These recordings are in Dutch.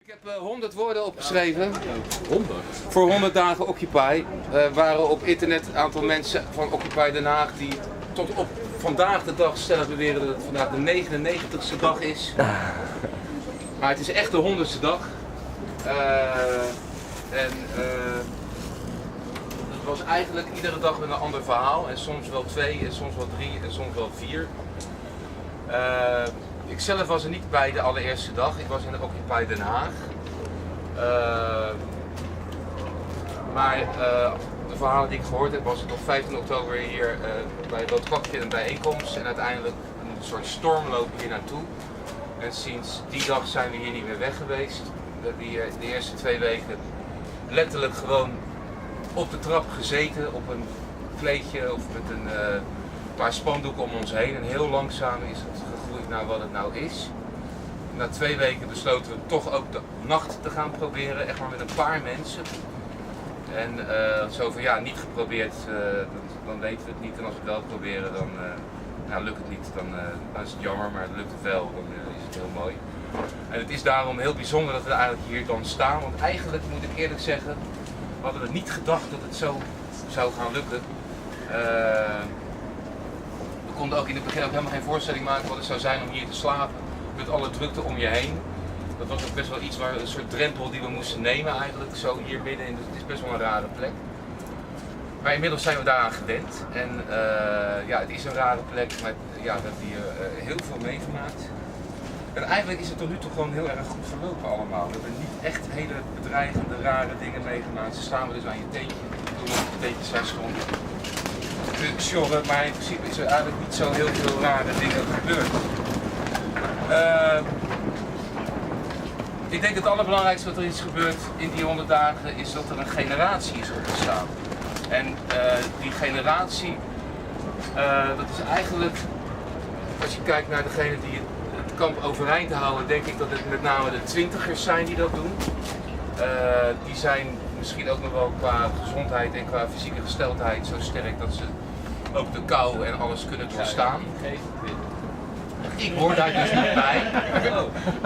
Ik heb 100 woorden opgeschreven. 100? Voor 100 dagen Occupy. Waren op internet een aantal mensen van Occupy Den Haag die tot op vandaag de dag stellig beweren dat het vandaag de 99ste dag is. Maar het is echt de 100ste dag. Het was eigenlijk iedere dag met een ander verhaal. En soms wel 2, en soms wel 3, en soms wel 4. Ik zelf was er niet bij de allereerste dag. Ik was in de Occupy Den Haag. Maar de verhalen die ik gehoord heb, was ik op 15 oktober hier bij Rotterdam een bijeenkomst. En uiteindelijk een soort stormloop hier naartoe. En sinds die dag zijn we hier niet meer weg geweest. We hebben hier de eerste 2 weken letterlijk gewoon op de trap gezeten. Op een kleedje of met een paar spandoeken om ons heen. En heel langzaam is het gegroeid naar wat het nou is. Na 2 weken besloten we toch ook de nacht te gaan proberen. Echt maar met een paar mensen. En zo van ja, niet geprobeerd, dan weten we het niet. En als we het wel proberen, dan lukt het niet. Dan is het jammer, maar lukt het wel, dan is het heel mooi. En het is daarom heel bijzonder dat we eigenlijk hier dan staan. Want eigenlijk moet ik eerlijk zeggen, hadden we niet gedacht dat het zo zou gaan lukken. We konden ook in het begin ook helemaal geen voorstelling maken wat het zou zijn om hier te slapen. Met alle drukte om je heen. Dat was ook best wel iets, een soort drempel die we moesten nemen eigenlijk, zo hier midden in. Dus het is best wel een rare plek. Maar inmiddels zijn we daaraan gewend. En ja, het is een rare plek, maar ja, we hebben hier heel veel meegemaakt. En eigenlijk is het tot nu toe gewoon heel erg goed verlopen allemaal. We hebben niet echt hele bedreigende, rare dingen meegemaakt. Ze staan we dus aan je teentje, toen we op de teentjes zijn stonden. Sjorren, maar in principe is er eigenlijk niet zo heel veel rare dingen gebeurd. Ik denk het allerbelangrijkste wat er is gebeurd in die 100 dagen is dat er een generatie is opgestaan. En die generatie, dat is eigenlijk, als je kijkt naar degene die het kamp overeind houden, denk ik dat het met name de 20ers zijn die dat doen. Die zijn misschien ook nog wel qua gezondheid en qua fysieke gesteldheid zo sterk dat ze ook de kou en alles kunnen doorstaan. Ik hoor daar dus niet bij.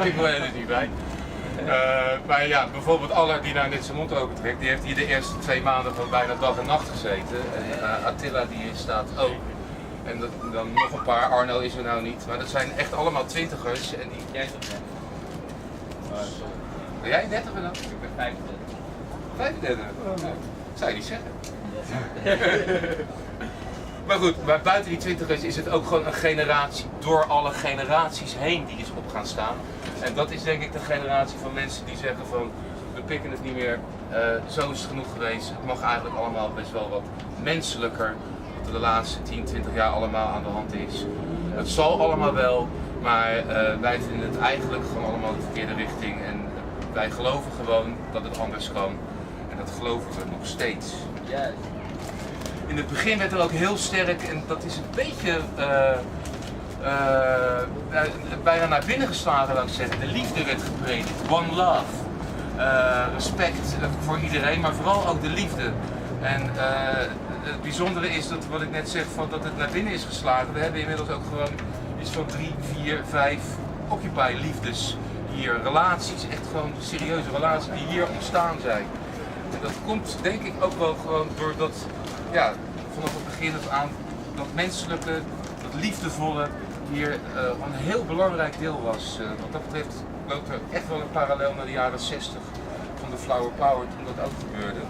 Ik hoor er dus niet bij. Maar ja, bijvoorbeeld Alle die nou net zijn mond opentrekt, die heeft hier de eerste 2 maanden van bijna dag en nacht gezeten. En Attila die hier staat ook. En dan nog een paar, Arno is er nou niet. Maar dat zijn echt allemaal 20ers. En die... Jij is toch 30? Ben jij 30 dan? Ik ben 35. 35? Zou je niet zeggen. Maar goed, maar buiten die 20ers is het ook gewoon een generatie door alle generaties heen die is op gaan staan. En dat is denk ik de generatie van mensen die zeggen van we pikken het niet meer, zo is het genoeg geweest. Het mag eigenlijk allemaal best wel wat menselijker, wat er de laatste 10, 20 jaar allemaal aan de hand is. Het zal allemaal wel, maar wij vinden het eigenlijk gewoon allemaal de verkeerde richting. En wij geloven gewoon dat het anders kan. En dat geloven we nog steeds. Juist. In het begin werd er ook heel sterk, en dat is een beetje bijna naar binnen geslagen, laat ik zeggen. De liefde werd gepredikt, one love. Respect voor iedereen, maar vooral ook de liefde. En het bijzondere is dat, wat ik net zeg, van dat het naar binnen is geslagen. We hebben inmiddels ook gewoon iets van 3, 4, 5 Occupy-liefdes hier. Relaties, echt gewoon serieuze relaties die hier ontstaan zijn. En dat komt denk ik ook wel gewoon doordat, ja, vanaf het begin af aan, dat menselijke, dat liefdevolle hier een heel belangrijk deel was. Wat dat betreft loopt er echt wel een parallel naar de jaren 60 van de Flower Power toen dat ook gebeurde.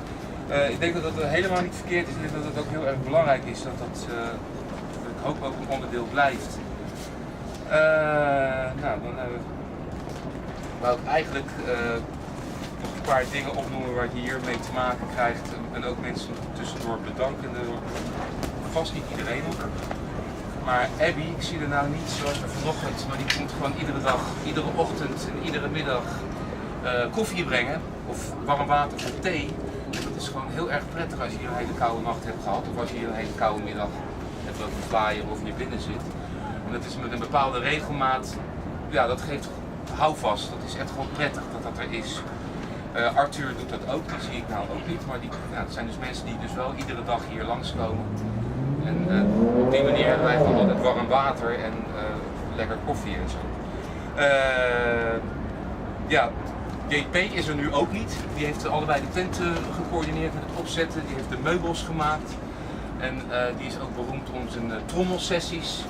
Ik denk dat dat helemaal niet verkeerd is. Ik denk dat het ook heel erg belangrijk is dat dat, ik hoop ook een onderdeel blijft. Nou, dan wou ik eigenlijk nog een paar dingen opnoemen waar je hier mee te maken krijgt en ook mensen tussendoor bedanken. Vast niet iedereen ook. Maar Abby, ik zie er nou niet zoals vanochtend, maar die komt gewoon iedere dag, iedere ochtend en iedere middag koffie brengen of warm water of thee. En dat is gewoon heel erg prettig als je hier een hele koude nacht hebt gehad of als je hier een hele koude middag hebt lopen vlaaien of hier binnen zit. En dat is met een bepaalde regelmaat, ja, dat geeft houvast. Dat is echt gewoon prettig dat dat er is. Arthur doet dat ook, die zie ik nou ook niet, maar het zijn dus mensen die dus wel iedere dag hier langskomen. En op die manier hebben wij gewoon altijd warm water en lekker koffie en zo. Ja, JP is er nu ook niet. Die heeft allebei de tent gecoördineerd met het opzetten. Die heeft de meubels gemaakt. En die is ook beroemd om zijn trommelsessies.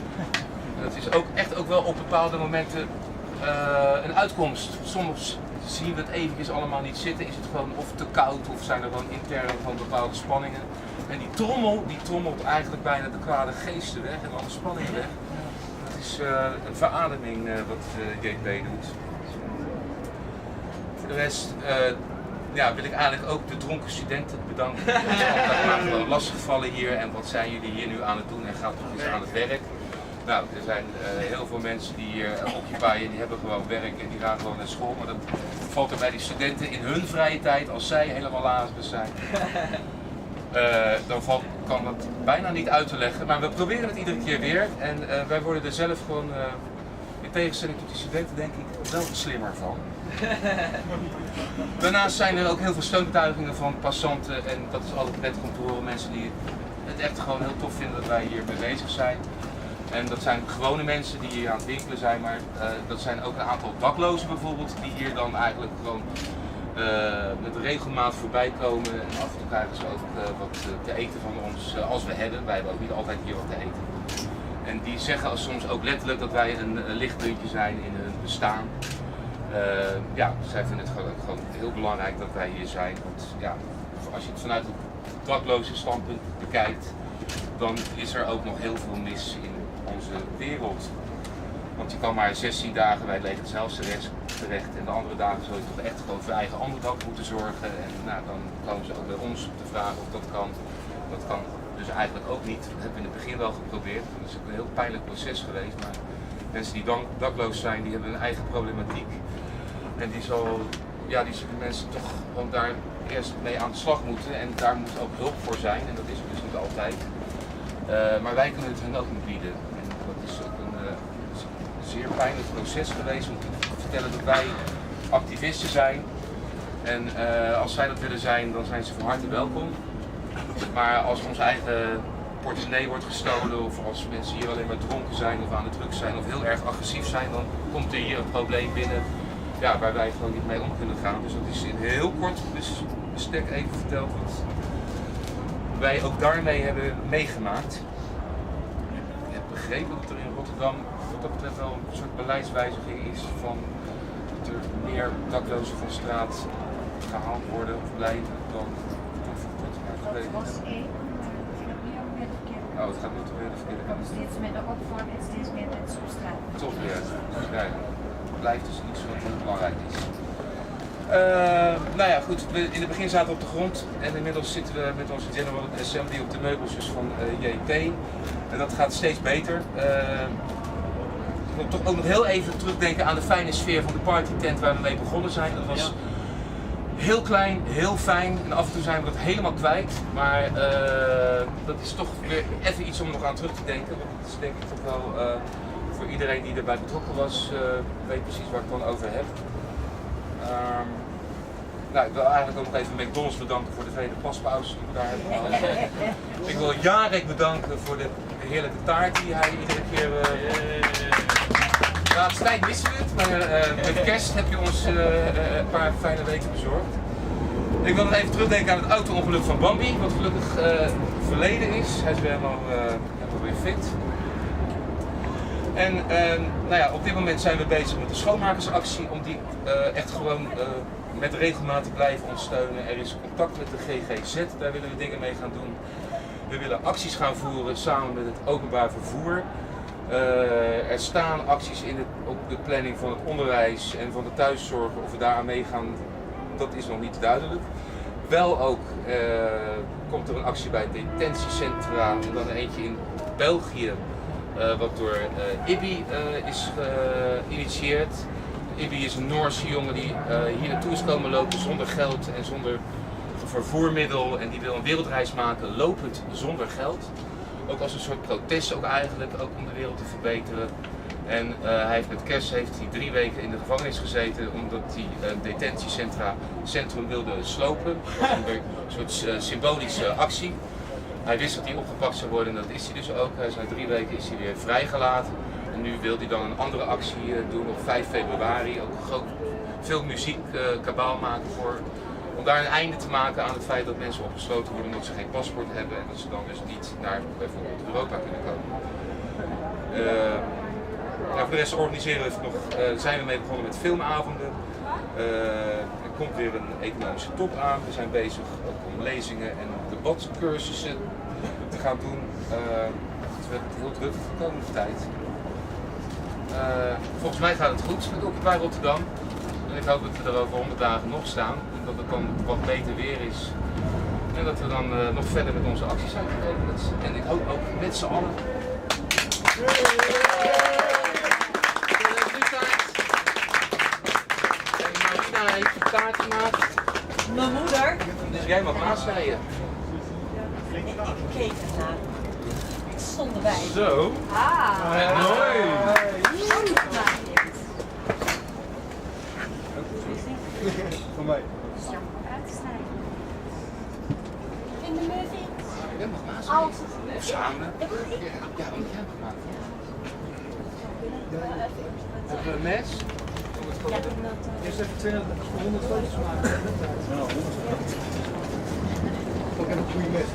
En dat is ook echt ook wel op bepaalde momenten een uitkomst. Soms zien we het eventjes allemaal niet zitten. Is het gewoon of te koud of zijn er gewoon intern van bepaalde spanningen. En die trommelt eigenlijk bijna de kwade geesten weg en alle spanningen weg. Dat is een verademing wat JP doet. Voor de rest wil ik eigenlijk ook de dronken studenten bedanken. Dat is altijd maar gewoon lastiggevallen hier en wat zijn jullie hier nu aan het doen en gaat toch eens aan het werk. Nou, er zijn heel veel mensen die hier occupyen, die hebben gewoon werk en die gaan gewoon naar school. Maar dat valt er bij die studenten in hun vrije tijd, als zij helemaal lazarus zijn. Dan kan dat bijna niet uit te leggen. Maar we proberen het iedere keer weer. En wij worden er zelf gewoon, in tegenstelling tot die studenten denk ik, wel slimmer van. Daarnaast zijn er ook heel veel steunbetuigingen van passanten. En dat is altijd prettig om te horen. Mensen die het echt gewoon heel tof vinden dat wij hier mee bezig zijn. En dat zijn gewone mensen die hier aan het winkelen zijn. Maar dat zijn ook een aantal daklozen bijvoorbeeld. Die hier dan eigenlijk gewoon met regelmaat voorbij komen en af en toe krijgen ze ook wat te eten van ons als we hebben. Wij hebben ook niet altijd hier wat te eten. En die zeggen soms ook letterlijk dat wij een lichtpuntje zijn in hun bestaan. Zij vinden het gewoon heel belangrijk dat wij hier zijn. Want ja, als je het vanuit het dakloze standpunt bekijkt, dan is er ook nog heel veel mis in onze wereld. Want je kan maar 16 dagen bij het leger zelfs terecht en de andere dagen zul je toch echt gewoon voor eigen onderdak moeten zorgen. En nou, dan komen ze ook bij ons om te vragen of dat kan. Dat kan dus eigenlijk ook niet. Dat hebben we in het begin wel geprobeerd. Dat is ook een heel pijnlijk proces geweest. Maar mensen die dakloos zijn, die hebben een eigen problematiek. En die zullen mensen toch gewoon daar eerst mee aan de slag moeten. En daar moet ook hulp voor zijn. En dat is er dus niet altijd. Maar wij kunnen het hun ook niet bieden. En dat is ook een zeer pijnlijk proces geweest om te vertellen dat wij activisten zijn. En als zij dat willen zijn, dan zijn ze van harte welkom. Maar als ons eigen portemonnee wordt gestolen of als mensen hier alleen maar dronken zijn of aan het drugs zijn of heel erg agressief zijn, dan komt er hier een probleem binnen waar wij gewoon niet mee om kunnen gaan. Dus dat is in heel kort bestek even verteld wat wij ook daarmee hebben meegemaakt. Ik heb begrepen dat er in Rotterdam wat dat betreft wel een soort beleidswijziging is van dat er meer daklozen van straat gehaald worden of blijven dan voor kort geleden. Oh, het gaat nu toch weer de verkeerde kant. Steeds met de opvang en steeds meer mensen op straat. Toch weer. Ja, het blijft dus iets wat heel belangrijk is. Goed, in het begin zaten we op de grond en inmiddels zitten we met onze General Assembly op de meubels van JP. En dat gaat steeds beter. Ik wil toch ook nog heel even terugdenken aan de fijne sfeer van de partytent waar we mee begonnen zijn. Dat was heel klein, heel fijn en af en toe zijn we dat helemaal kwijt. Maar dat is toch weer even iets om nog aan terug te denken. Want het is denk ik toch wel voor iedereen die erbij betrokken was, weet precies waar ik het dan over heb. Ik wil eigenlijk ook nog even McDonald's bedanken voor de vele paspauzen die we daar hebben gehad. Ik wil Jarek bedanken voor de heerlijke taart die hij iedere keer... De laatste tijd missen we het, maar met kerst heb je ons een paar fijne weken bezorgd. Ik wil nog even terugdenken aan het auto-ongeluk van Bambi, wat gelukkig verleden is. Hij is weer helemaal weer fit. En op dit moment zijn we bezig met de schoonmakersactie om die echt gewoon met regelmaat te blijven ondersteunen. Er is contact met de GGZ, daar willen we dingen mee gaan doen. We willen acties gaan voeren samen met het openbaar vervoer. Er staan acties op de planning van het onderwijs en van de thuiszorg. Of we daaraan meegaan, dat is nog niet duidelijk. Wel ook komt er een actie bij detentiecentra en dan eentje in België. Wat door IBI is geïnitieerd. IBI is een Noorse jongen die hier naartoe is komen lopen zonder geld en zonder vervoermiddel. En die wil een wereldreis maken lopend zonder geld. Ook als een soort protest ook eigenlijk, ook om de wereld te verbeteren. En hij heeft met kerst 3 weken in de gevangenis gezeten omdat hij een detentiecentrum wilde slopen. Dat was een soort symbolische actie. Hij wist dat hij opgepakt zou worden en dat is hij dus ook. Na 3 weken is hij weer vrijgelaten. En nu wil hij dan een andere actie doen op 5 februari. Ook een groot veel muziek, kabaal maken om daar een einde te maken aan het feit dat mensen opgesloten worden omdat ze geen paspoort hebben en dat ze dan dus niet naar bijvoorbeeld Europa kunnen komen. Voor de rest organiseren we nog, zijn we mee begonnen met filmavonden. Er komt weer een economische top aan. We zijn bezig ook om lezingen en debatcursussen te gaan doen. Dus we hebben het heel druk de komende tijd. Volgens mij gaat het goed met Occupy Rotterdam. En ik hoop dat we er over 100 dagen nog staan. En dat het dan wat beter weer is. En dat we dan nog verder met onze acties zijn gekomen. En ik hoop ook met z'n allen. Marina heeft een taart gemaakt. Mijn moeder. Dus jij mag naastrijden. Ik keek ernaar. Ik stond erbij. Zo. Mooi. Van mij. Het is jammer om uit te snijden. In de muffins. Jij mag naastrijden. Of samen. Ja, want jij mag maken. Hebben we een mes? Eerst even 100 foto's maken. Ja, 100 foto's. Ook een goede mes.